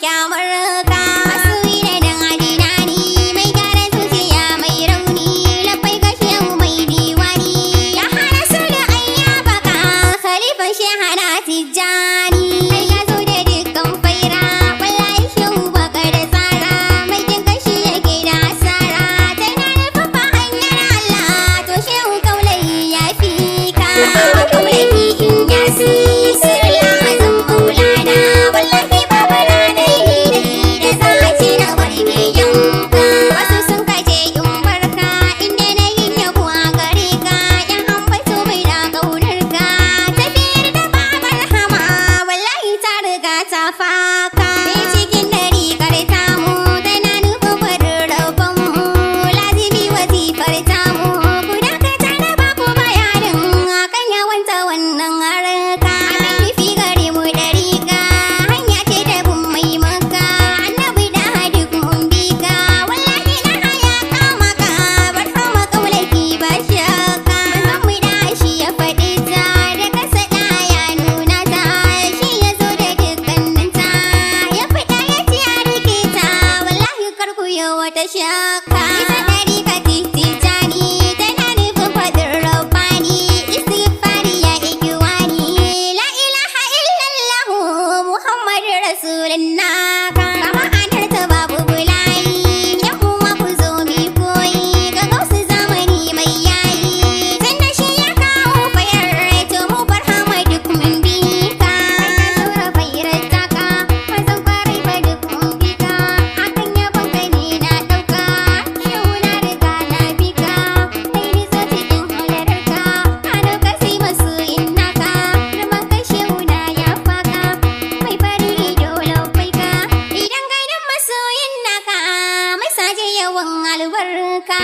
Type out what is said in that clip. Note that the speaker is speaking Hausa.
kyamar ka. Masoyi da dan adina ni mai gyara zuciya mai rauni. Labai ga shehu mai diwani ya hana su da ayyaba ka. Khalifan shehana Tijjani kai ka zo da dukkan faira. Wallahi shehu baka da tsara mai jin kashi yake da asara. Tai na nufa hanyar Allah to shehu kaulai ya fi ka. Kaulai in yasi sirla azum maulana. Wallahi baba na dai da sace na wani mai yanka. Wasu sun kace in barka inda na yi yabo a gare ka. Yan ambato mai da kaunar ka. Tafiyar da babar hama wallahi ta riga ta faka. Mai cikin dari karta mu tana nufin farin rabon mu. Lazimi wazifar tamu ku dakata na baku bayanin akan yawanta wannan harka. Abin nufi gare mu dariƙa hanya ce ta bin mai maka. Annabi da duk mun bi ka wallahi na haya kama ka. Bar hama kaulaki ba shakka. Manzon mu da shi ya faɗi ta da kasa da ya nuna ta. Shi ya zo da dukkanin ta ya fita ya ci a rike ta. Wallahi kar ku yi wata shakka. Ita ɗariƙa Tijjani tana nufin faɗin rabbani. Istighfari ya ikiwani. La ilaha illallahu Muhammadu Rasulullah. Kama anar ta babu bulayi. Yan uwa ku zo mi koyi ga gausu zamani mai yayi. Tunda shi ya kawo fayar to mu bar hama duk mun bi ka. Saura fayar taka mazan kwarai fa duk mun bi ka. Hakan yabon ka ne na ɗauka. Shehu na riga na bi ka. Kai ni zo cikin halarar ka. Ano ka sai masoyin naka. Ruman ka shehu na ya faka. Mai fari ido labai ka. Idan gaidan masoyin naka mai saje yawan albarka.